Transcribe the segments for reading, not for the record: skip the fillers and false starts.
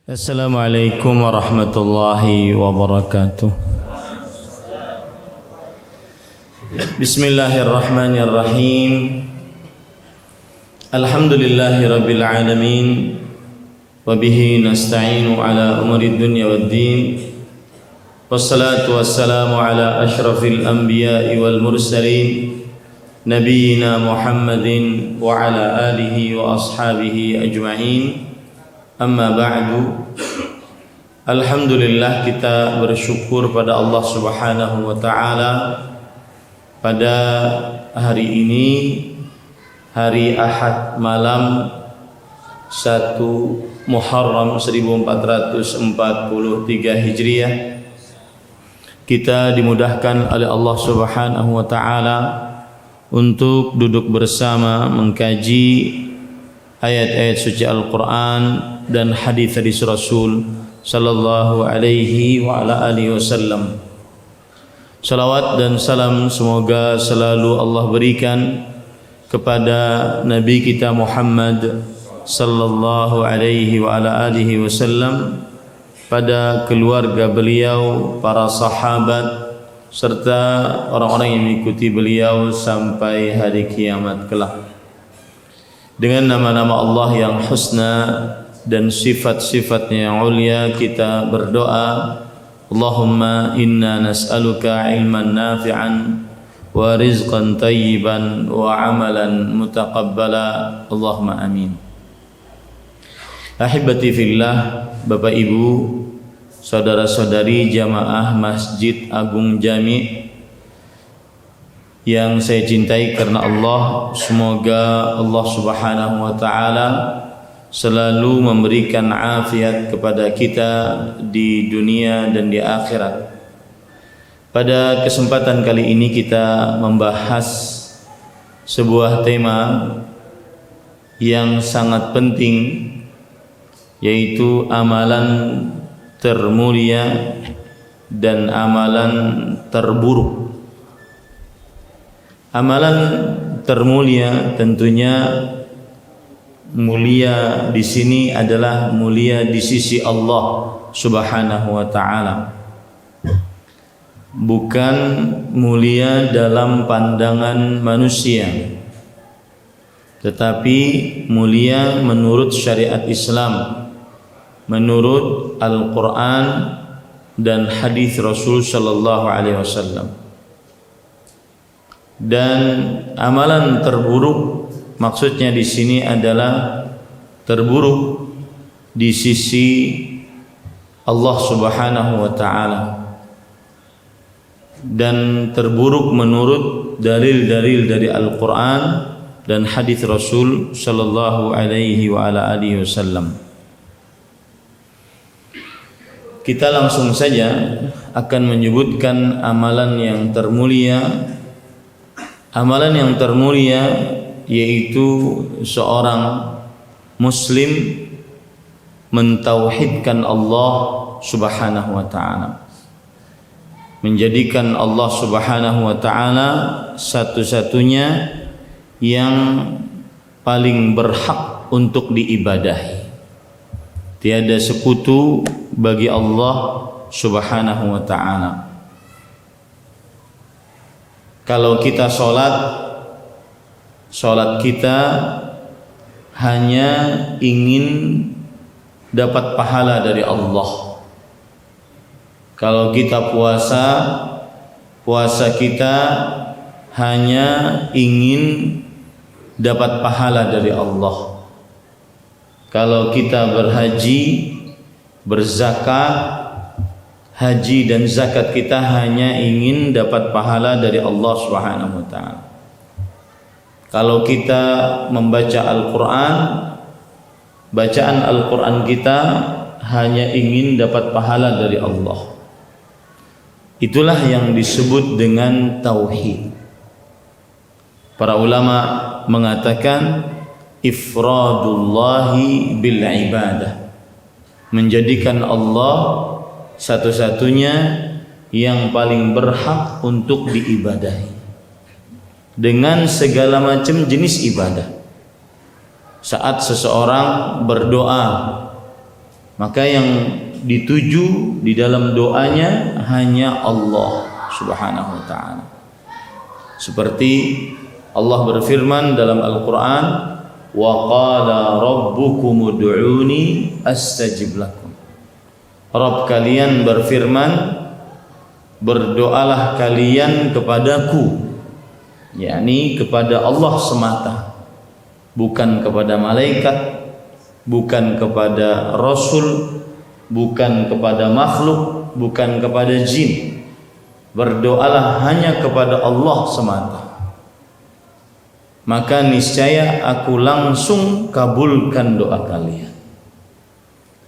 Assalamualaikum warahmatullahi wabarakatuh. Bismillahirrahmanirrahim. Alhamdulillahi rabbil alamin. Wabihi nasta'inu ala umuri dunya waddin. Wassalatu wassalamu ala ashrafil anbiya'i wal mursalin, Nabiyyina Muhammadin wa ala alihi wa ashabihi ajma'in. Amma ba'du. Alhamdulillah, kita bersyukur pada Allah Subhanahu wa ta'ala pada hari ini, hari Ahad malam 1 Muharram 1443 Hijriah, kita dimudahkan oleh Allah Subhanahu wa ta'ala untuk duduk bersama mengkaji ayat-ayat suci Al-Quran dan hadis-hadis Rasul sallallahu alaihi wa ala alihi wasallam. Salawat dan salam semoga selalu Allah berikan kepada Nabi kita Muhammad sallallahu alaihi wa ala alihi wasallam, pada keluarga beliau, para sahabat, serta orang-orang yang mengikuti beliau sampai hari kiamat kelak. Dengan nama-nama Allah yang husna dan sifat-sifatnya yang ulia, kita berdoa, Allahumma inna nas'aluka ilman nafi'an wa rizqan tayyiban wa amalan mutaqabbala, Allahumma amin. Ahibati fillah, Bapak Ibu, saudara-saudari jamaah Masjid Agung Jami yang saya cintai karena Allah, semoga Allah Subhanahu wa ta'ala selalu memberikan afiat kepada kita di dunia dan di akhirat. Pada kesempatan kali ini kita membahas sebuah tema yang sangat penting, yaitu amalan termulia dan amalan terburuk. Amalan termulia tentunya mulia di sini adalah mulia di sisi Allah Subhanahu wa ta'ala, bukan mulia dalam pandangan manusia, tetapi mulia menurut syariat Islam, menurut Al-Quran dan hadis Rasul sallallahu alaihi wasallam. Dan amalan terburuk maksudnya di sini adalah terburuk di sisi Allah Subhanahu wa ta'ala dan terburuk menurut dalil-dalil dari Al-Quran dan hadis Rasul sallallahu alaihi wa ala alihi wasallam. Kita langsung saja akan menyebutkan amalan yang termulia. Amalan yang termulia yaitu seorang muslim mentauhidkan Allah Subhanahu wa ta'ala, menjadikan Allah Subhanahu wa ta'ala satu-satunya yang paling berhak untuk diibadahi. Tiada sekutu bagi Allah Subhanahu wa ta'ala. Kalau kita sholat kita hanya ingin dapat pahala dari Allah. Kalau kita puasa kita hanya ingin dapat pahala dari Allah. Kalau kita berhaji, berzakat, haji dan zakat kita hanya ingin dapat pahala dari Allah Subhanahu wa ta'ala. Kalau kita membaca Al-Quran, bacaan Al-Quran kita hanya ingin dapat pahala dari Allah. Itulah yang disebut dengan tauhid. Para ulama mengatakan ifradullahi bil ibadah, menjadikan Allah satu-satunya yang paling berhak untuk diibadahi dengan segala macam jenis ibadah. Saat seseorang berdoa Maka yang dituju di dalam doanya hanya Allah Subhanahu wa taala. Seperti Allah berfirman dalam Al-Qur'an, wa qala rabbukum ud'uni astajib lakum. Rabb kalian berfirman, berdoalah kalian kepadaku, yakni kepada Allah semata, bukan kepada malaikat, bukan kepada rasul, bukan kepada makhluk, bukan kepada jin. Berdoalah hanya kepada Allah semata. Maka niscaya aku langsung kabulkan doa kalian.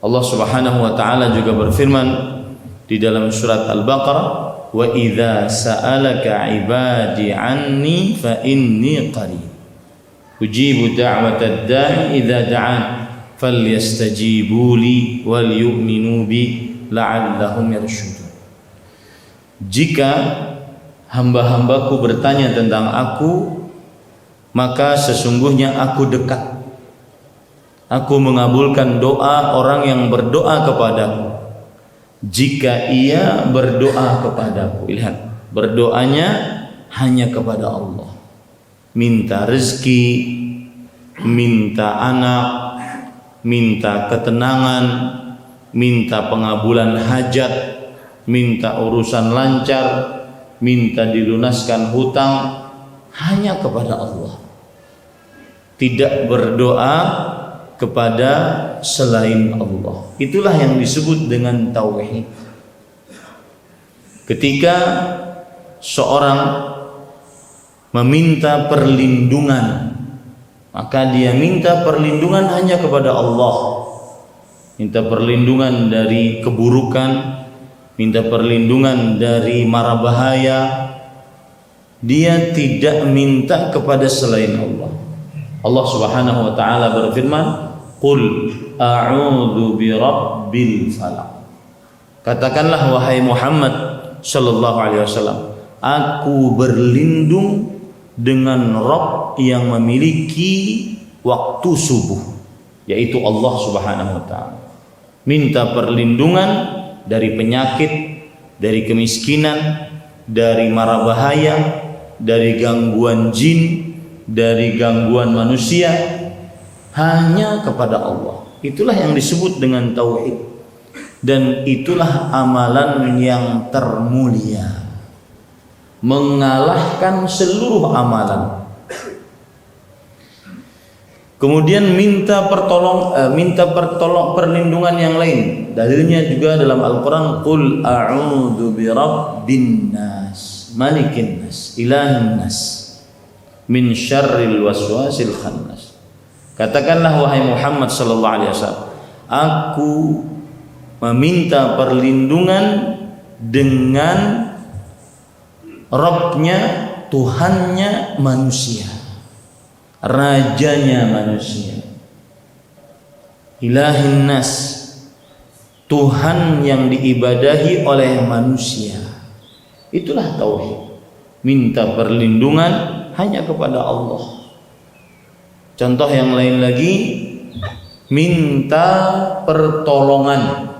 Allah Subhanahu wa taala juga berfirman di dalam surat Al-Baqarah, wa idza sa'alaka 'ibadi 'anni fa inni qarib ujibu da'watad da'i idza da'an falyastajibu li wal yu'minu bi la'allahum yarshudun. Jika hamba-hambaku bertanya tentang aku, maka sesungguhnya aku dekat. Aku mengabulkan doa orang yang berdoa kepadaku jika ia berdoa kepadaku. Lihat, berdoanya hanya kepada Allah. Minta rezeki, minta anak, minta ketenangan, minta pengabulan hajat, minta urusan lancar, minta dilunaskan hutang, hanya kepada Allah. Tidak berdoa kepada selain Allah. Itulah yang disebut dengan tauhid. Ketika seorang meminta perlindungan, maka dia minta perlindungan hanya kepada Allah. Minta perlindungan dari keburukan, minta perlindungan dari mara bahaya. Dia tidak minta kepada selain Allah. Allah Subhanahu wa taala berfirman, qul a'udzu birabbil falaq. Katakanlah wahai Muhammad sallallahu alaihi wasallam, aku berlindung dengan Rabb yang memiliki waktu subuh, yaitu Allah Subhanahu wa taala. Minta perlindungan dari penyakit, dari kemiskinan, dari mara bahaya, dari gangguan jin, dari gangguan manusia, hanya kepada Allah. Itulah yang disebut dengan tauhid, dan itulah amalan yang termulia, mengalahkan seluruh amalan. Kemudian minta perlindungan yang lain. Dalilnya juga dalam Al-Qur'an, qul a'udzu birabbin nas, malikin nas, ilahin nas, min syarril waswasil khannas. Katakanlah wahai Muhammad sallallahu alaihi wasallam, aku meminta perlindungan dengan Rabbnya, Tuhannya manusia, rajanya manusia, ilahin nas, Tuhan yang diibadahi oleh manusia. Itulah tauhid. Minta perlindungan hanya kepada Allah. Contoh yang lain lagi, minta pertolongan,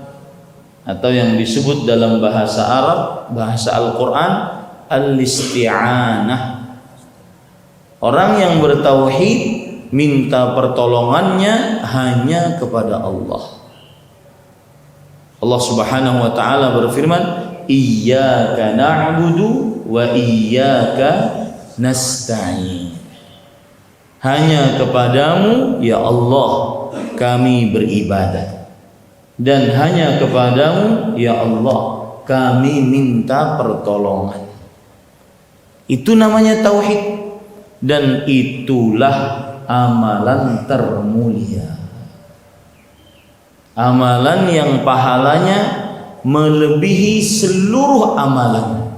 atau yang disebut dalam bahasa Arab, bahasa Al-Quran, al-isti'anah. Orang yang bertauhid minta pertolongannya hanya kepada Allah. Allah Subhanahu wa taala berfirman, iyyaka na'budu wa iyyaka nasta'in. Hanya kepadamu ya Allah kami beribadah, dan hanya kepadamu ya Allah kami minta pertolongan. Itu namanya tauhid, dan itulah amalan termulia, amalan yang pahalanya melebihi seluruh amalan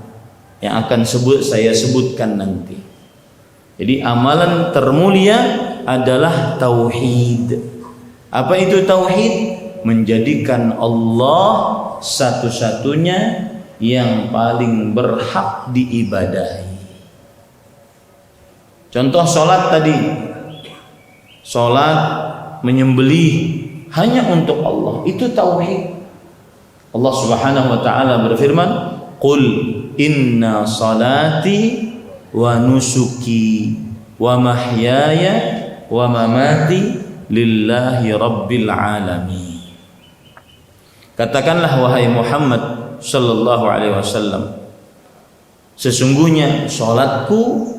yang akan saya sebutkan nanti. Jadi amalan termulia adalah tauhid. Apa itu tauhid? Menjadikan Allah satu-satunya yang paling berhak diibadahi. Contoh sholat tadi, sholat menyembelih hanya untuk Allah. Itu tauhid. Allah Subhanahu wa taala berfirman, "Qul inna salati wa nusuki wa mahyaya wa mamati lillahi rabbil alamin." Katakanlah wahai Muhammad sallallahu alaihi wasallam, sesungguhnya salatku,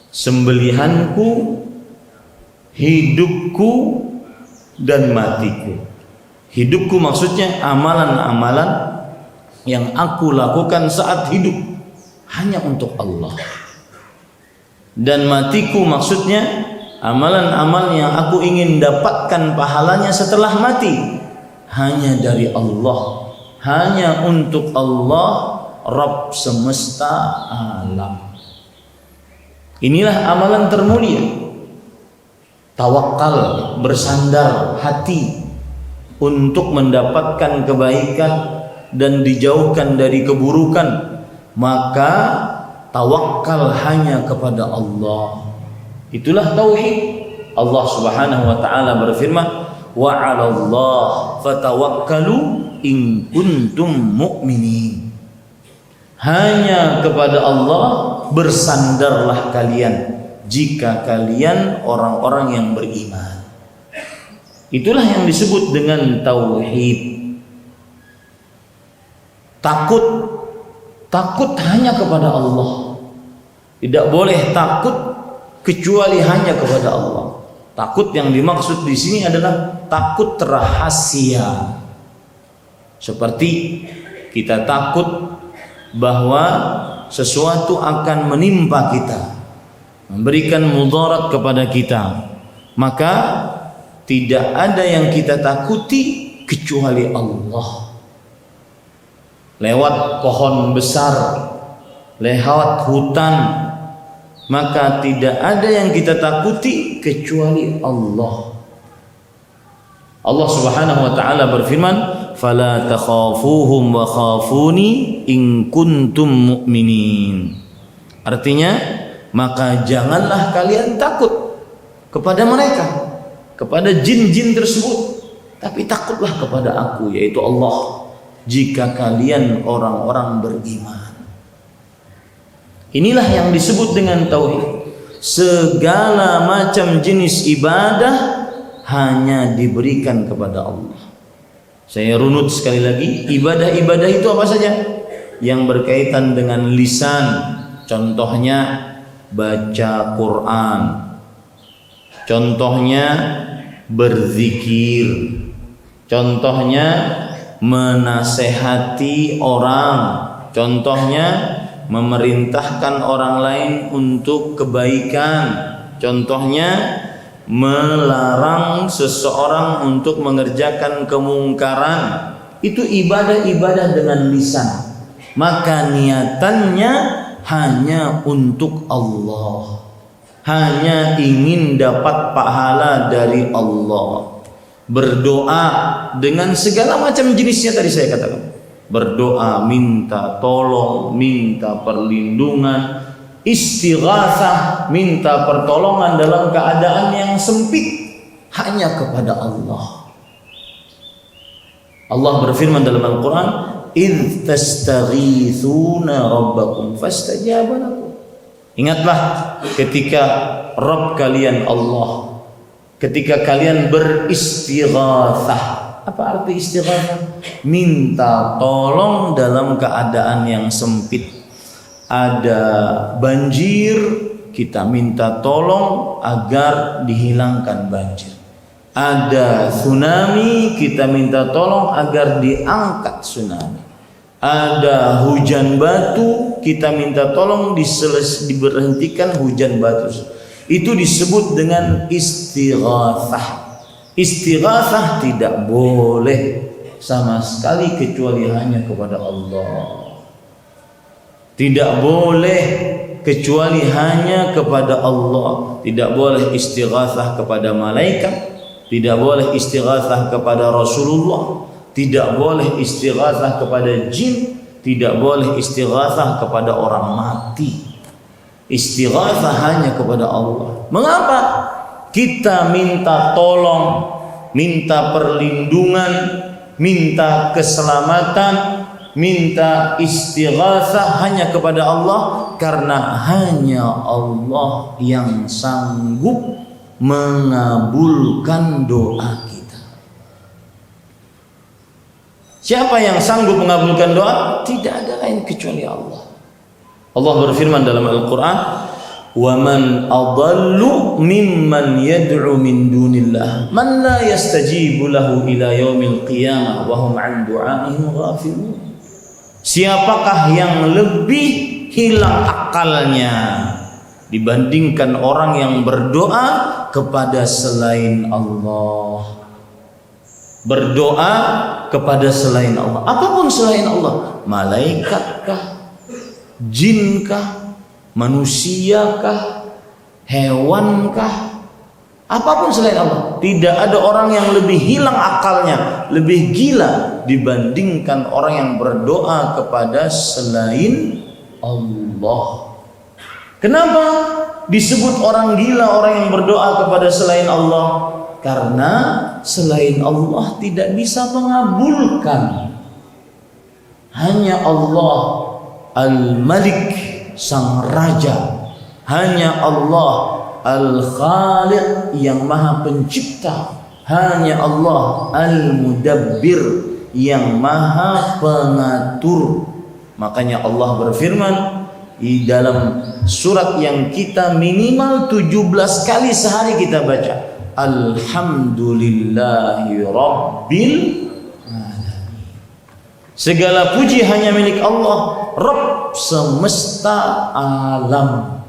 sembelihanku, hidupku dan matiku. Hidupku maksudnya amalan-amalan yang aku lakukan saat hidup hanya untuk Allah. Dan matiku maksudnya amalan-amalan yang aku ingin dapatkan pahalanya setelah mati hanya dari Allah, hanya untuk Allah, Rabb semesta alam. Inilah amalan termulia. Tawakal, bersandar hati untuk mendapatkan kebaikan dan dijauhkan dari keburukan, maka tawakal hanya kepada Allah. Itulah tauhid. Allah Subhanahu wa taala berfirman, wa 'alallah fatawakkalu in kuntum mu'minin. Hanya kepada Allah bersandarlah kalian jika kalian orang-orang yang beriman. Itulah yang disebut dengan tauhid. Takut hanya kepada Allah. Tidak boleh takut kecuali hanya kepada Allah. Takut yang dimaksud di sini adalah takut rahasia. Seperti kita takut bahwa sesuatu akan menimpa kita, memberikan mudarat kepada kita, maka tidak ada yang kita takuti kecuali Allah. Lewat pohon besar, lewat hutan, maka tidak ada yang kita takuti kecuali Allah. Allah Subhanahu wa taala berfirman, "Fala takhafuhum wa khafuni in kuntum mu'minin." Artinya, maka janganlah kalian takut kepada mereka, kepada jin-jin tersebut, tapi takutlah kepada aku, yaitu Allah, jika kalian orang-orang beriman. Inilah yang disebut dengan tauhid. Segala macam jenis ibadah hanya diberikan kepada Allah. Saya runut sekali lagi, ibadah-ibadah itu apa saja? Yang berkaitan dengan lisan. Contohnya baca Quran. Contohnya berzikir. Contohnya menasehati orang. Contohnya memerintahkan orang lain untuk kebaikan. Contohnya melarang seseorang untuk mengerjakan kemungkaran. Itu ibadah-ibadah dengan lisan. Maka niatannya hanya untuk Allah, hanya ingin dapat pahala dari Allah. Berdoa dengan segala macam jenisnya tadi saya katakan. Berdoa minta tolong, minta perlindungan, istighatsah, minta pertolongan dalam keadaan yang sempit hanya kepada Allah. Allah berfirman dalam Al-Quran, "Idz tastaghitsuna rabbakum fastajaba lakum." Ingatlah ketika Rabb kalian Allah, ketika kalian beristighatsah. Apa arti istighatsah? Minta tolong dalam keadaan yang sempit. Ada banjir, kita minta tolong agar dihilangkan banjir. Ada tsunami, kita minta tolong agar diangkat tsunami. Ada hujan batu, kita minta tolong diberhentikan hujan batu. Itu disebut dengan istighatsah. Istighatsah tidak boleh sama sekali kecuali hanya kepada Allah. Tidak boleh kecuali hanya kepada Allah. Tidak boleh istighatsah kepada malaikat, tidak boleh istighatsah kepada Rasulullah, tidak boleh istighatsah kepada jin, tidak boleh istighatsah kepada orang mati. Istighatsah hanya kepada Allah. Mengapa? Kita minta tolong minta perlindungan, minta keselamatan, minta istighatsah hanya kepada Allah, karena hanya Allah yang sanggup mengabulkan doa kita. Siapa yang sanggup mengabulkan doa? Tidak ada lain kecuali Allah. Allah berfirman dalam Al-Quran, وَمَنْ أَضَلُّ مِمَّنْ يَدْعُ مِنْ دُونِ اللَّهِ مَنْ لَا يَسْتَجِيبُ لَهُ إِلَى يَوْمِ الْقِيَامَةِ وَهُمْ عَنْ دُعَائِهِمْ غَافِلُونَ. Siapakah yang lebih hilang akalnya dibandingkan orang yang berdoa kepada selain Allah? Berdoa kepada selain Allah, apapun selain Allah, malaikatkah, jinkah, manusiakah, hewankah, apapun selain Allah. Tidak ada orang yang lebih hilang akalnya, lebih gila dibandingkan orang yang berdoa kepada selain Allah. Kenapa disebut orang gila orang yang berdoa kepada selain Allah? Karena selain Allah tidak bisa mengabulkan. Hanya Allah Al-Malik, Sang Raja, hanya Allah Al-Khaliq yang Maha Pencipta, hanya Allah Al-Mudabbir yang Maha Pengatur. Makanya Allah berfirman di dalam surat yang kita minimal 17 kali sehari kita baca, Alhamdulillahi Rabbil Alamin. Segala puji hanya milik Allah, Rabb semesta alam,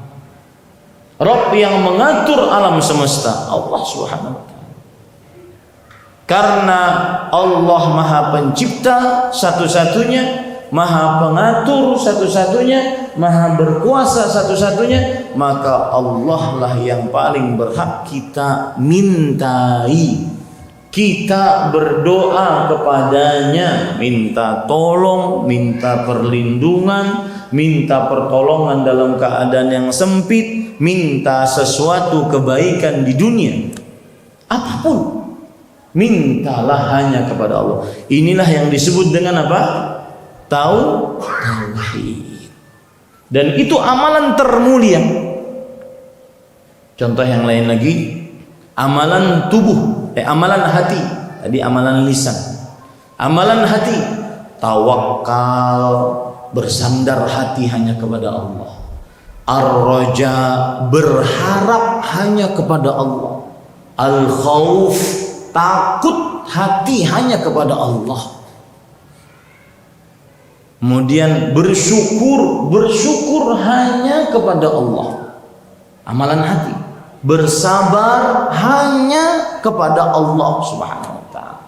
Rabb yang mengatur alam semesta, Allah Subhanahu wa ta'ala. Karena Allah Maha Pencipta satu-satunya, Maha Pengatur satu-satunya, Maha Berkuasa satu-satunya, maka Allah lah yang paling berhak kita mintai, kita berdoa kepadanya, minta tolong, minta perlindungan, minta pertolongan dalam keadaan yang sempit, minta sesuatu kebaikan di dunia, apapun, mintalah hanya kepada Allah. Inilah yang disebut dengan apa? Tauhid. Dan itu amalan termulia. Contoh yang lain lagi, amalan tubuh, amalan hati. Tadi amalan lisan. Amalan hati, tawakal, bersandar hati hanya kepada Allah. Ar-raja, berharap hanya kepada Allah. Al-khauf, takut hati hanya kepada Allah. Kemudian bersyukur hanya kepada Allah. Amalan hati. Bersabar hanya kepada Allah Subhanahu wa ta'ala.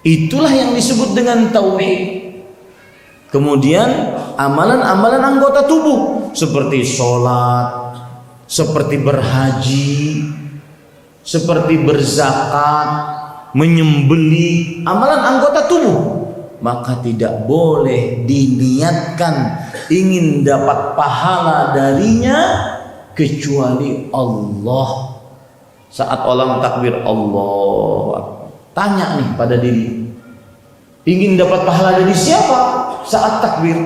Itulah yang disebut dengan tauhid. Kemudian amalan-amalan anggota tubuh seperti sholat, seperti berhaji, seperti berzakat, menyembelih, amalan anggota tubuh. Maka tidak boleh diniatkan ingin dapat pahala darinya kecuali Allah. Saat orang takbir Allah, tanya nih pada diri, ingin dapat pahala dari siapa saat takbir?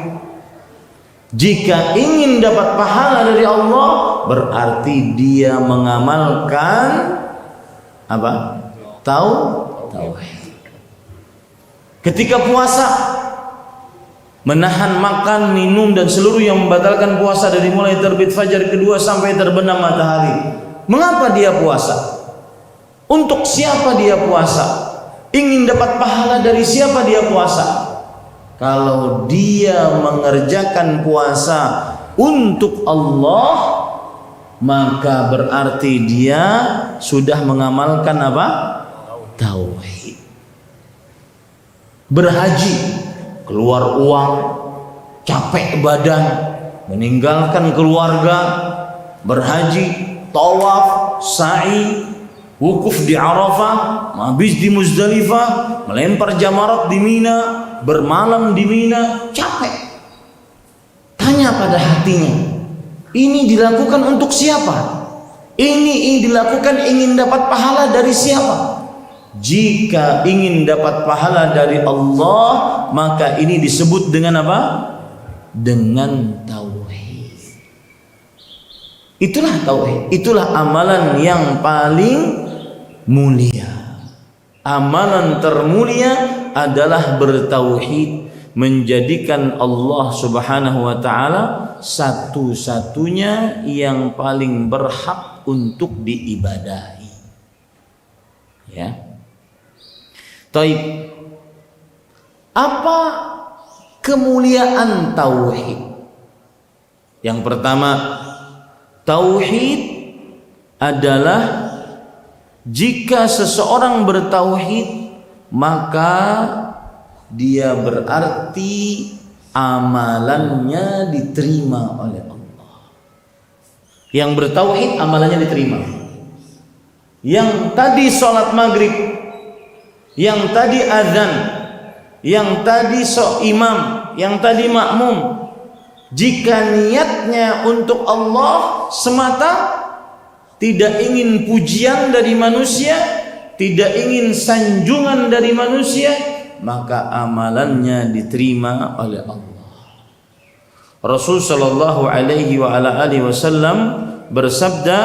Jika ingin dapat pahala dari Allah, berarti dia mengamalkan apa? Tauhid. Ketika puasa, menahan makan, minum dan seluruh yang membatalkan puasa dari mulai terbit fajar kedua sampai terbenam matahari. Mengapa dia puasa? Untuk siapa dia puasa? Ingin dapat pahala dari siapa dia puasa? Kalau dia mengerjakan puasa untuk Allah, maka berarti dia sudah mengamalkan apa? Tauhid. Berhaji, keluar uang, capek badan, meninggalkan keluarga, berhaji, tawaf, sa'i, wukuf di Arafah, mabit di Muzdalifah, melempar jamarat di Mina, bermalam di Mina, capek. Tanya pada hatinya, ini dilakukan untuk siapa? Ini dilakukan ingin dapat pahala dari siapa? Jika ingin dapat pahala dari Allah, maka ini disebut dengan apa? Dengan tauhid. Itulah tauhid, itulah amalan yang paling mulia. Amalan termulia adalah bertauhid, menjadikan Allah Subhanahu wa taala satu-satunya yang paling berhak untuk diibadahi. Ya. Taib. Apa kemuliaan tauhid? Yang pertama, tauhid adalah jika seseorang bertauhid, maka dia berarti amalannya diterima oleh Allah. Yang bertauhid amalannya diterima. Yang tadi sholat maghrib, yang tadi azan, yang tadi imam, yang tadi makmum, jika niatnya untuk Allah semata, tidak ingin pujian dari manusia, tidak ingin sanjungan dari manusia, maka amalannya diterima oleh Allah. Rasul sallallahu alaihi wa ala alihi wasallam bersabda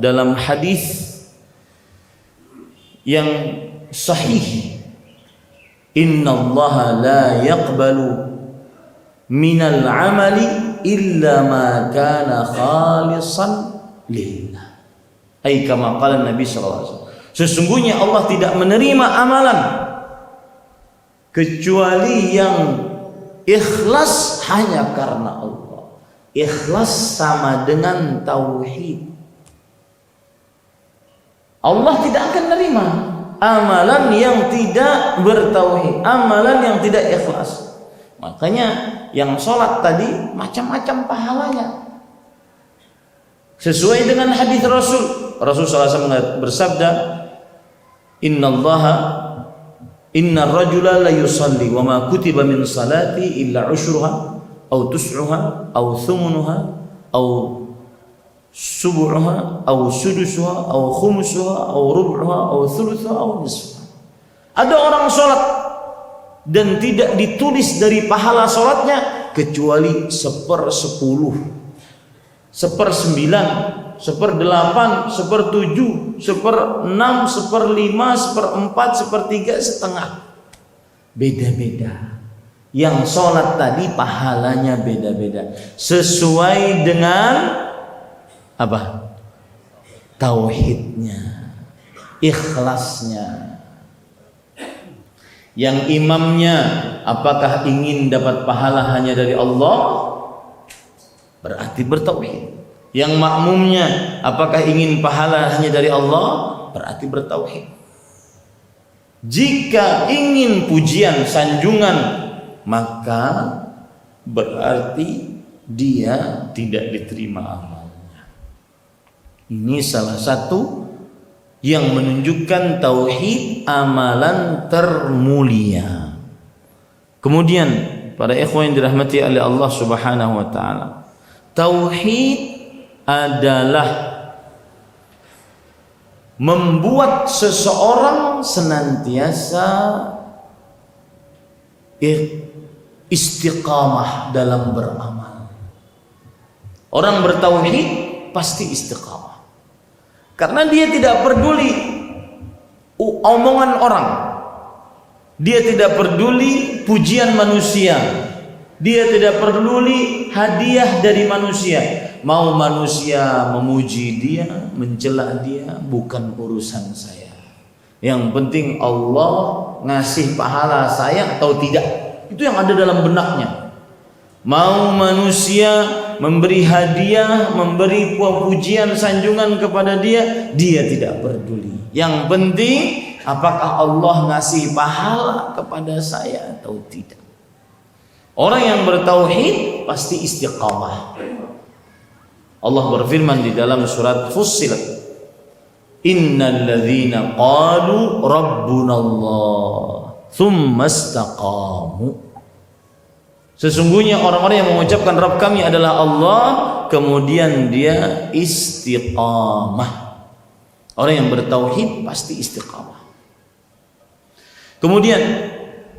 dalam hadis yang sahih, innallaha la yaqbalu minal amali illa ma kana khalisan lillah. Ai kama qala Nabi sallallahu alaihi wasallam, sesungguhnya Allah tidak menerima amalan kecuali yang ikhlas hanya karena Allah. Ikhlas sama dengan tauhid. Allah tidak akan menerima amalan yang tidak bertauhid, amalan yang tidak ikhlas. Makanya yang sholat tadi macam-macam pahalanya. Sesuai dengan hadis Rasul. Rasul SAW bersabda, Inna rajula la yusalli wa ma kutiba min salati illa ushruha aw tus'uha aw thumunuha aw subu'uha aw sudusuha aw khumusuha aw rubu'uha aw thuluthuha aw nisfuha. Ada orang sholat dan tidak ditulis dari pahala sholatnya kecuali 1/10, 1/9, 1/8, 1/7, 1/6, 1/5, 1/4, 1/3, setengah. Beda-beda. Yang sholat tadi pahalanya beda-beda. Sesuai dengan apa? Tauhidnya, ikhlasnya. Yang imamnya apakah ingin dapat pahala hanya dari Allah? Berarti bertauhid. Yang makmumnya apakah ingin pahala hanya dari Allah? Berarti bertauhid. Jika ingin pujian, sanjungan, maka berarti dia tidak diterima amalnya. Ini salah satu yang menunjukkan tauhid amalan termulia. Kemudian para ikhwan yang dirahmati oleh Allah Subhanahu wa taala, tauhid adalah membuat seseorang senantiasa istiqamah dalam beramal. Orang bertauhid pasti istiqamah. Karena dia tidak peduli omongan orang. Dia tidak peduli pujian manusia. Dia tidak peduli hadiah dari manusia. Mau manusia memuji dia, mencela dia, bukan urusan saya. Yang penting Allah ngasih pahala saya atau tidak. Itu yang ada dalam benaknya. Mau manusia memberi hadiah, memberi pujian, sanjungan kepada dia, dia tidak peduli. Yang penting apakah Allah ngasih pahala kepada saya atau tidak. Orang yang bertauhid pasti istiqamah. Allah berfirman di dalam surat Fussilat, Innal ladzina qalu rabbunallah tsumma istaqamu. Sesungguhnya orang-orang yang mengucapkan Rabb kami adalah Allah, kemudian dia istiqamah. Orang yang bertauhid pasti istiqamah. Kemudian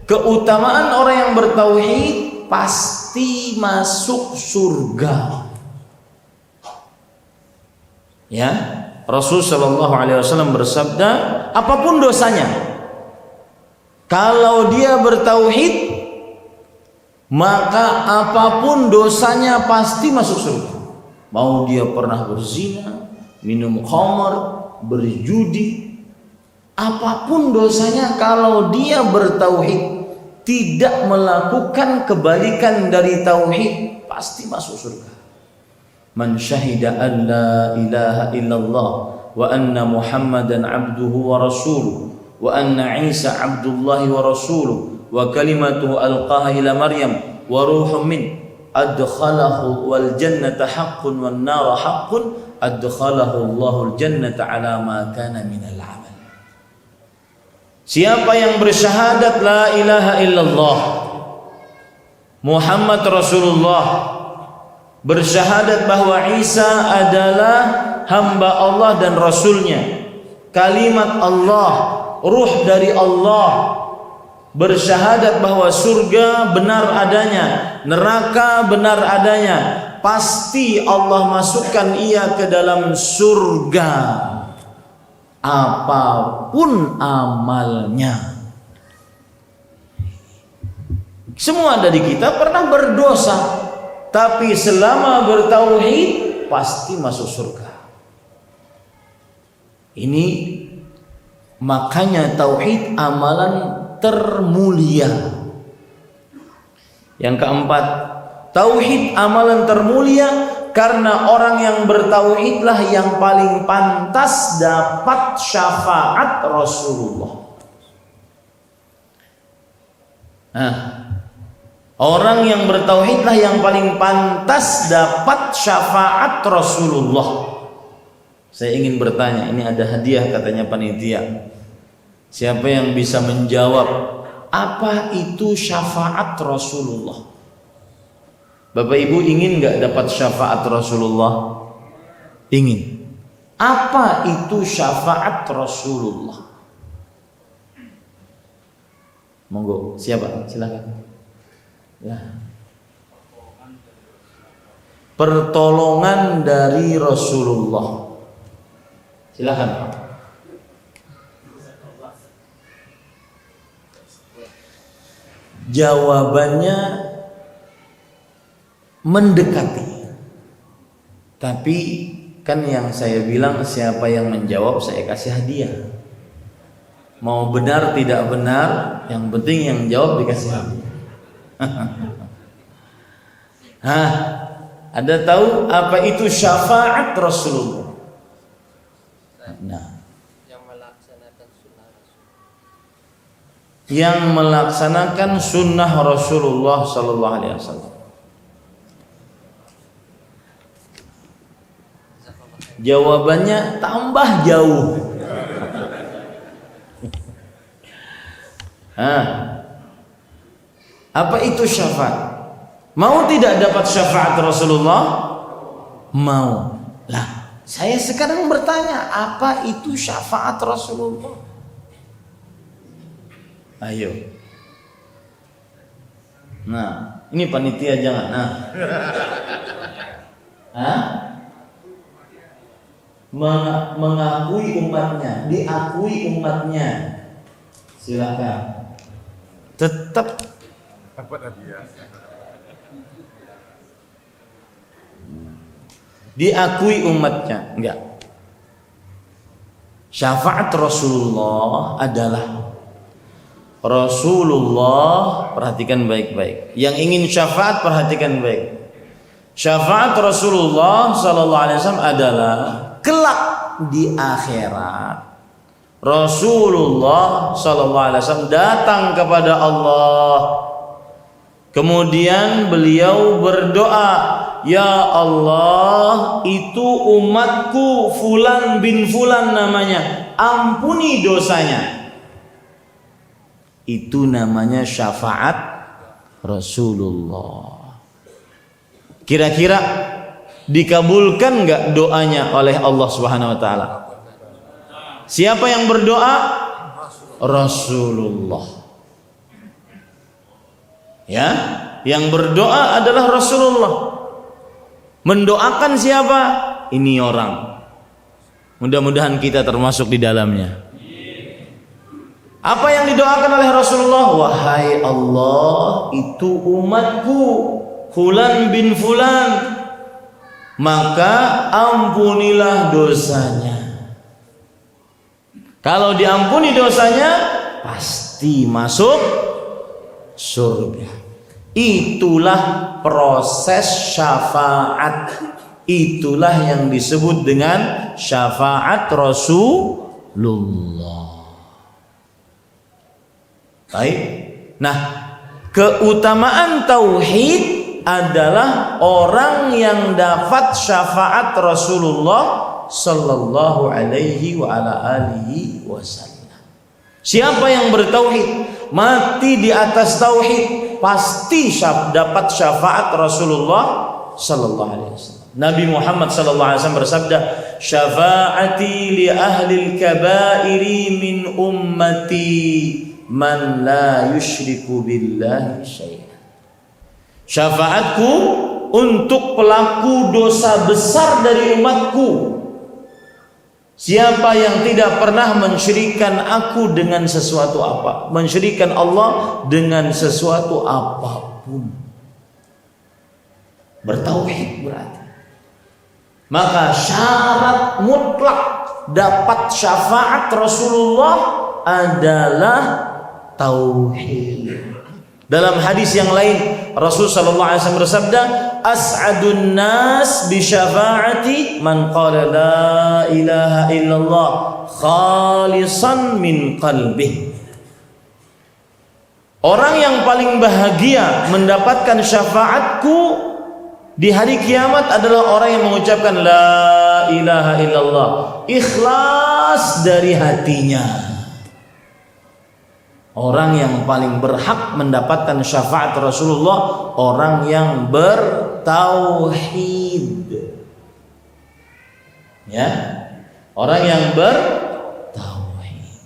keutamaan orang yang bertauhid pasti masuk surga. Ya, Rasul sallallahu alaihi wasallam bersabda, apapun dosanya, kalau dia bertauhid, maka apapun dosanya pasti masuk surga. Mau dia pernah berzina, minum khamar, berjudi, apapun dosanya, kalau dia bertauhid, tidak melakukan kebalikan dari tauhid, pasti masuk surga. Man syahida an la ilaha illallah wa anna Muhammadan abduhu wa rasuluh wa anna Isa abdullahi wa rasuluh wa kalimatuhu alqaha ila Maryam wa ruhum min adkhalahu wal jannata haqqun wan nara haqqun adkhalahu Allahul jannata ala ma kana minal amal. Siapa yang bersyahadat la ilaha illallah Muhammad Rasulullah, bersyahadat bahwa Isa adalah hamba Allah dan Rasulnya, kalimat Allah, ruh dari Allah, bersyahadat bahwa surga benar adanya, neraka benar adanya, pasti Allah masukkan ia ke dalam surga apapun amalnya. Semua dari kita pernah berdosa, tapi selama bertauhid pasti masuk surga. Ini makanya tauhid amalan termulia. Yang keempat, tauhid amalan termulia karena orang yang bertauhidlah yang paling pantas dapat syafaat Rasulullah. Nah, orang yang bertauhidlah yang paling pantas dapat syafaat Rasulullah. Saya ingin bertanya, ini ada hadiah katanya panitia. Siapa yang bisa menjawab apa itu syafaat Rasulullah? Bapak Ibu ingin nggak dapat syafaat Rasulullah? Ingin. Apa itu syafaat Rasulullah? Monggo, siapa? Silakan. Ya. Pertolongan dari Rasulullah. Silakan. Jawabannya mendekati. Tapi kan yang saya bilang, siapa yang menjawab saya kasih hadiah. Mau benar tidak benar, yang penting yang jawab dikasih hadiah. Hah, ada tahu apa itu syafaat Rasulullah? Nah, yang melaksanakan sunnah Rasulullah Sallallahu Alaihi Wasallam. Jawabannya tambah jauh. Apa itu syafaat? Mau tidak dapat syafaat Rasulullah? Mau. Lah, saya sekarang bertanya, apa itu syafaat Rasulullah? Ayo. Nah, ini panitia jangan. Mengakui umatnya, diakui umatnya. Silakan. Tetap diakui umatnya, enggak. Syafaat Rasulullah adalah Rasulullah, perhatikan baik-baik. Yang ingin syafaat perhatikan baik. Syafaat Rasulullah sallallahu alaihi wasallam adalah kelak di akhirat Rasulullah sallallahu alaihi wasallam datang kepada Allah. Kemudian beliau berdoa, ya Allah, itu umatku fulan bin fulan namanya, ampuni dosanya. Itu namanya syafaat Rasulullah. Kira-kira Dikabulkan enggak doanya oleh Allah Subhanahu wa taala? Siapa yang berdoa? Rasulullah. Ya, yang berdoa adalah Rasulullah. Mendoakan siapa? Ini orang. Mudah-mudahan kita termasuk di dalamnya. Apa yang didoakan oleh Rasulullah? Wahai Allah, itu umatku Fulan bin Fulan, maka ampunilah dosanya. Kalau diampuni dosanya, pasti masuk surga. Itulah proses syafaat. Itulah yang disebut dengan syafaat Rasulullah. Baik. Nah, keutamaan tauhid adalah orang yang dapat syafaat Rasulullah sallallahu alaihi wa ala alihi wasallam. Siapa yang bertauhid, mati di atas tauhid, pasti dapat syafaat Rasulullah sallallahu alaihi wasallam. Nabi Muhammad sallallahu alaihi wasallam bersabda, "Syafaati li ahli al-kaba'iri min ummati man la yusyriku billahi syai'an." Syafaatku untuk pelaku dosa besar dari umatku, siapa yang tidak pernah mensyirikkan aku dengan sesuatu apa, mensyirikkan Allah dengan sesuatu apapun. Bertauhid berarti. Maka syarat mutlak dapat syafaat Rasulullah adalah tauhid. Dalam hadis yang lain, Rasul sallallahu alaihi wasallam bersabda, "As'adun nas bi syafaati man qala la ilaha illallah khalisan min qalbih." Orang yang paling bahagia mendapatkan syafaatku di hari kiamat adalah orang yang mengucapkan la ilaha illallah ikhlas dari hatinya. Orang yang paling berhak mendapatkan syafaat Rasulullah, orang yang bertauhid. Ya, orang yang bertauhid.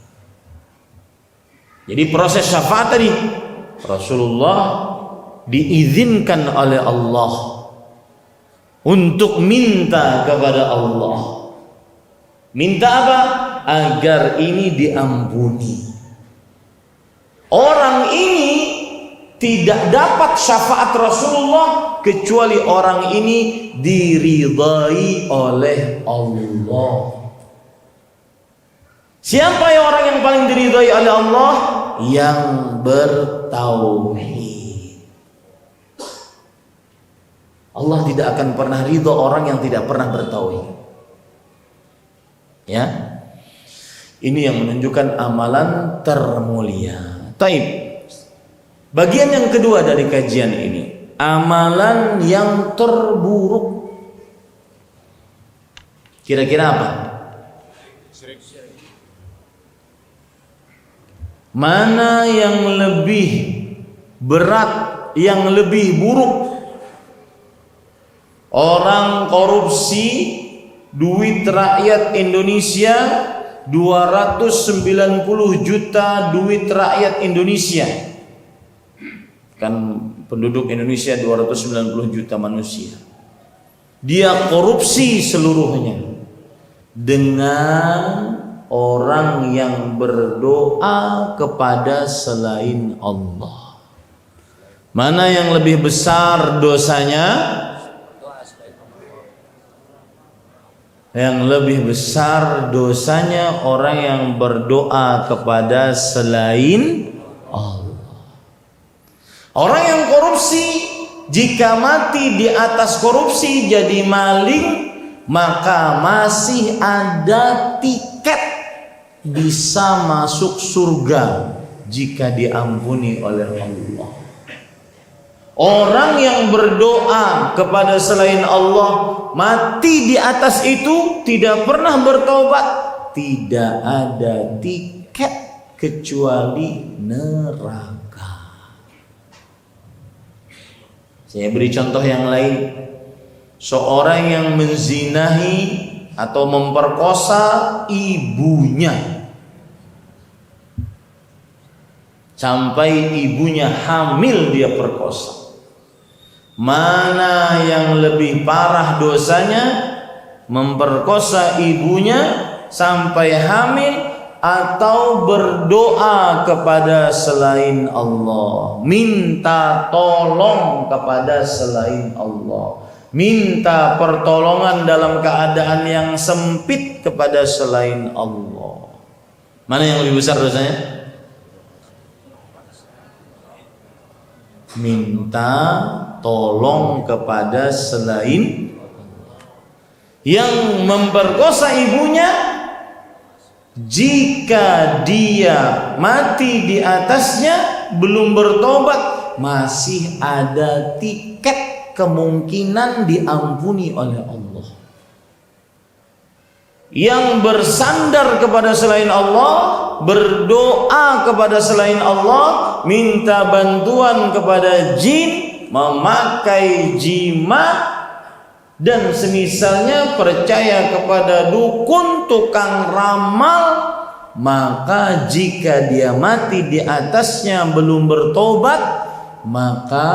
Jadi proses syafaat tadi, Rasulullah diizinkan oleh Allah untuk minta kepada Allah. Minta apa? Agar ini diampuni. Orang ini tidak dapat syafaat Rasulullah kecuali orang ini diridhai oleh Allah. Siapa yang orang yang paling diridhai oleh Allah? Yang bertauhid. Allah tidak akan pernah ridho orang yang tidak pernah bertauhid. Ya, ini yang menunjukkan amalan termulia. Taib. Bagian yang kedua dari kajian ini, amalan yang terburuk. Kira-kira apa? Mana yang lebih berat, yang lebih buruk? Orang korupsi duit rakyat Indonesia 290 juta duit rakyat Indonesia. Kan penduduk Indonesia 290 juta manusia. Dia korupsi seluruhnya dengan orang yang berdoa kepada selain Allah. Mana yang lebih besar dosanya? Yang lebih besar dosanya orang yang berdoa kepada selain Allah. Orang yang korupsi, jika mati di atas korupsi jadi maling, maka masih ada tiket bisa masuk surga jika diampuni oleh Allah. Orang yang berdoa kepada selain Allah mati di atas itu tidak pernah bertobat, tidak ada tiket kecuali neraka. Saya beri contoh yang lain. seorang yang menzinahi atau memperkosa ibunya sampai ibunya hamil dia perkosa. Mana yang lebih parah dosanya, memperkosa ibunya sampai hamil atau berdoa kepada selain Allah, minta tolong kepada selain Allah, minta pertolongan dalam keadaan yang sempit kepada selain Allah? Mana yang lebih besar dosanya? Minta tolong kepada selain yang memperkosa ibunya. Jika dia mati di atasnya belum bertobat, masih ada tiket kemungkinan diampuni oleh Allah. Yang bersandar kepada selain Allah, berdoa kepada selain Allah, minta bantuan kepada jin, memakai jimat dan semisalnya, percaya kepada dukun, tukang ramal, maka jika dia mati di atasnya belum bertobat, maka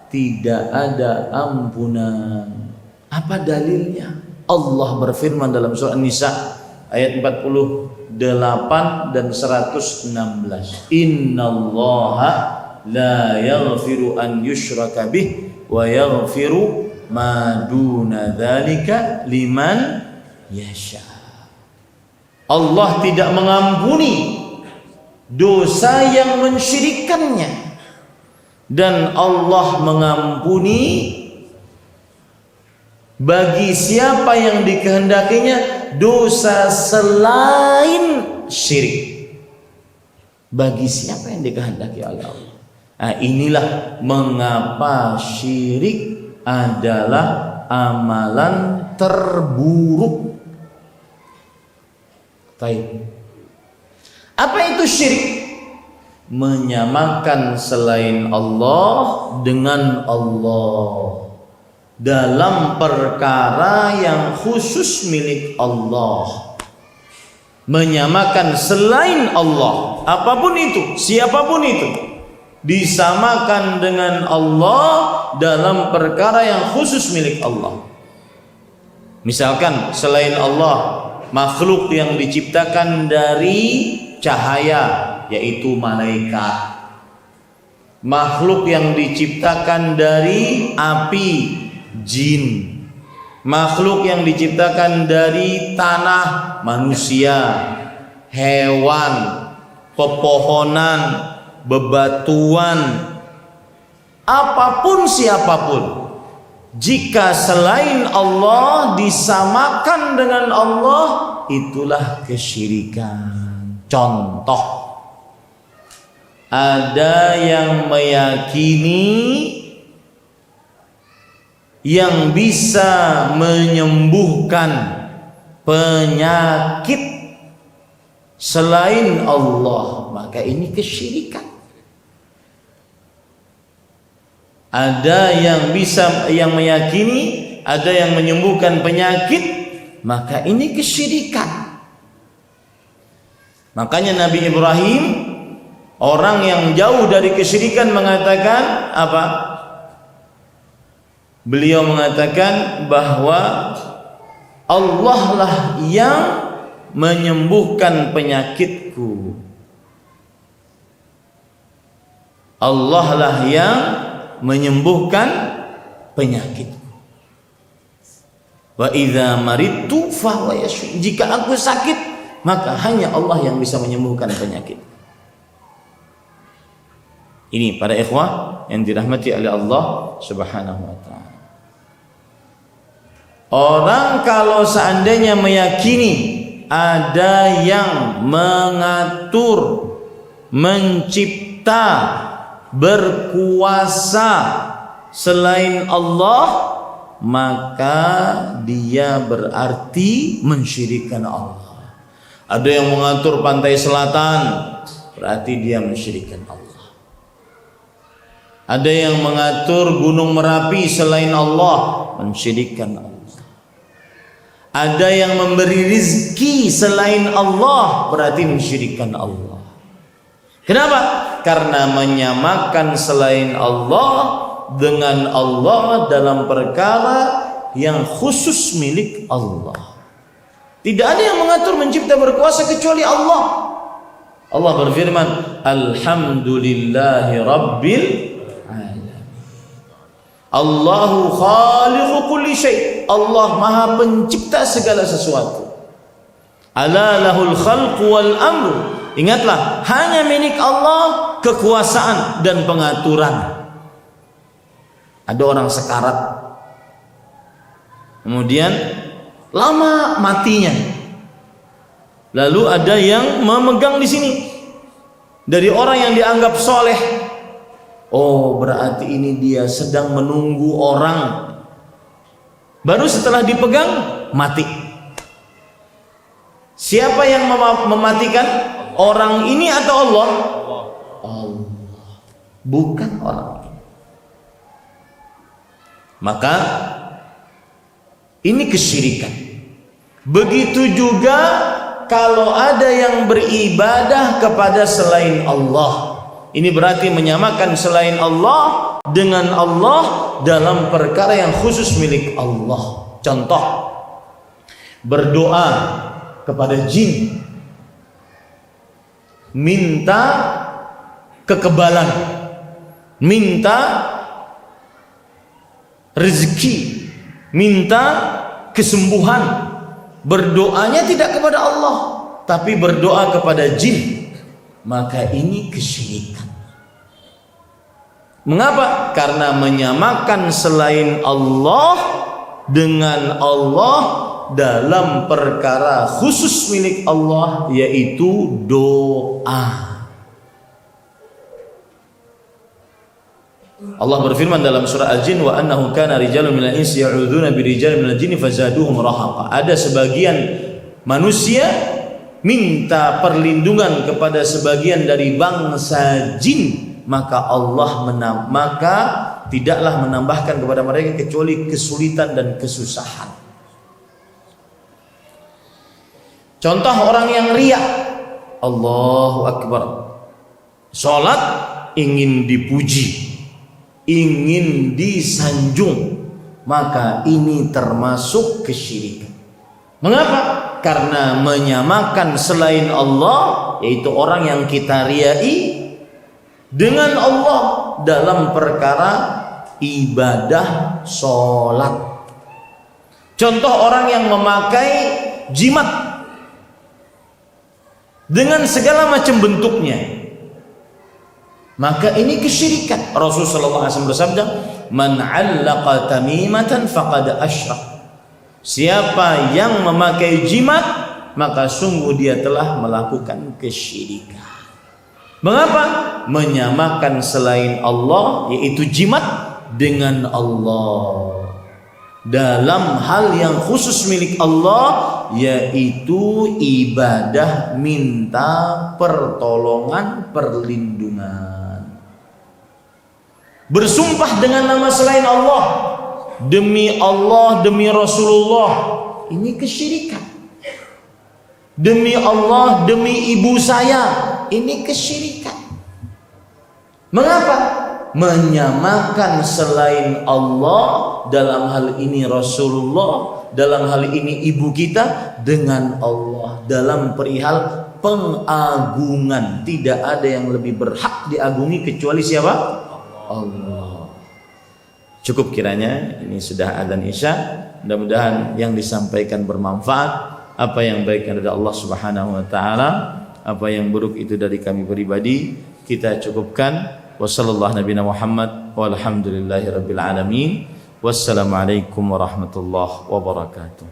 tidak ada ampunan. Apa dalilnya? Allah berfirman dalam surah An-Nisa ayat 48 dan 116. Innallaha la yaghfiru an yushraka bih wa yaghfiru ma duna dzalika liman yasha. Allah tidak mengampuni dosa yang mensyirikannya, dan Allah mengampuni bagi siapa yang dikehendakinya dosa selain syirik. Bagi siapa yang dikehendaki oleh Allah. Nah, inilah mengapa syirik adalah amalan terburuk. Baik. Apa itu syirik? Menyamakan selain Allah dengan Allah dalam perkara yang khusus milik Allah. Menyamakan selain Allah, apapun itu, siapapun itu, disamakan dengan Allah dalam perkara yang khusus milik Allah. Misalkan selain Allah, makhluk yang diciptakan dari cahaya, yaitu malaikat. Makhluk yang diciptakan dari api, jin. Makhluk yang diciptakan dari tanah, manusia, hewan, pepohonan, bebatuan, apapun siapapun, jika selain Allah disamakan dengan Allah, itulah kesyirikan. Contoh, ada yang meyakini yang bisa menyembuhkan penyakit selain Allah, maka ini kesyirikan. Ada yang meyakini ada yang menyembuhkan penyakit, maka ini kesyirikan. Makanya Nabi Ibrahim, orang yang jauh dari kesyirikan, mengatakan apa? Beliau mengatakan bahwa Allah lah yang menyembuhkan penyakitku. Allah lah yang menyembuhkan penyakitku. Wa idza maridtu fahuwa yashfi. Jika aku sakit, maka hanya Allah yang bisa menyembuhkan penyakit. Ini para ikhwah yang dirahmati oleh Allah Subhanahu wa taala. Orang kalau seandainya meyakini ada yang mengatur, mencipta, berkuasa selain Allah, maka dia berarti mensyirikkan Allah. Ada yang mengatur pantai selatan, berarti dia mensyirikkan Allah. Ada yang mengatur gunung Merapi selain Allah, mensyirikkan Allah. Ada yang memberi rizki selain Allah, berarti mensyirikkan Allah. Kenapa? Karena menyamakan selain Allah dengan Allah dalam perkara yang khusus milik Allah. Tidak ada yang mengatur, mencipta, berkuasa kecuali Allah. Allah berfirman, Alhamdulillahi Rabbil Alamin. Allahu khaliqu kulli syai'. Allah maha pencipta segala sesuatu. Ala lahul khalqu wal amru. Ingatlah, hanya milik Allah kekuasaan dan pengaturan. Ada orang sekarat, kemudian lama matinya. Lalu ada yang memegang di sini dari orang yang dianggap soleh. Oh, berarti ini dia sedang menunggu orang. Baru setelah dipegang mati. Siapa yang mematikan? Orang ini atau Allah? Allah, bukan orang. Maka ini kesyirikan. Begitu juga kalau ada yang beribadah kepada selain Allah. Ini berarti menyamakan selain Allah dengan Allah dalam perkara yang khusus milik Allah. Contoh, berdoa kepada jin, minta kekebalan, minta rezeki, minta kesembuhan. Berdoanya tidak kepada Allah, tapi berdoa kepada jin. Maka ini kesyirikan. Mengapa? Karena menyamakan selain Allah dengan Allah dalam perkara khusus milik Allah, yaitu doa. Allah berfirman dalam surah Al-Jin, wa annahu kana rijalun minal insi ya'udzuna birijalin minal jinni fazaduhum rahaqa. Ada sebagian manusia minta perlindungan kepada sebagian dari bangsa jin, maka maka tidaklah menambahkan kepada mereka kecuali kesulitan dan kesusahan. Contoh orang yang riya, Allahu Akbar, salat ingin dipuji, ingin disanjung, maka ini termasuk kesyirikan. Mengapa? Karena menyamakan selain Allah, yaitu orang yang kita riyai, dengan Allah dalam perkara ibadah sholat. Contoh orang yang memakai jimat dengan segala macam bentuknya, maka ini kesyirikan. Rasulullah SAW bersabda, man 'allaqa tamimatan faqad asyrak. Siapa yang memakai jimat, maka sungguh dia telah melakukan kesyirikan. Mengapa? Menyamakan selain Allah, yaitu jimat, dengan Allah dalam hal yang khusus milik Allah, yaitu ibadah minta pertolongan, perlindungan. Bersumpah dengan nama selain Allah, demi Allah, demi Rasulullah, ini kesyirikan. Demi Allah, demi ibu saya, ini kesyirikan. Mengapa? Menyamakan selain Allah, dalam hal ini Rasulullah, dalam hal ini ibu kita, dengan Allah dalam perihal pengagungan. Tidak ada yang lebih berhak diagungi kecuali siapa? Allah. Cukup kiranya, ini sudah adzan Isya. Mudah-mudahan yang disampaikan bermanfaat. Apa yang baik dari Allah Subhanahu wa taala, apa yang buruk itu dari kami pribadi, kita cukupkan. Wassallallahu nabiyana Muhammad walhamdulillahi rabbil alamin. Wassalamualaikum warahmatullahi wabarakatuh.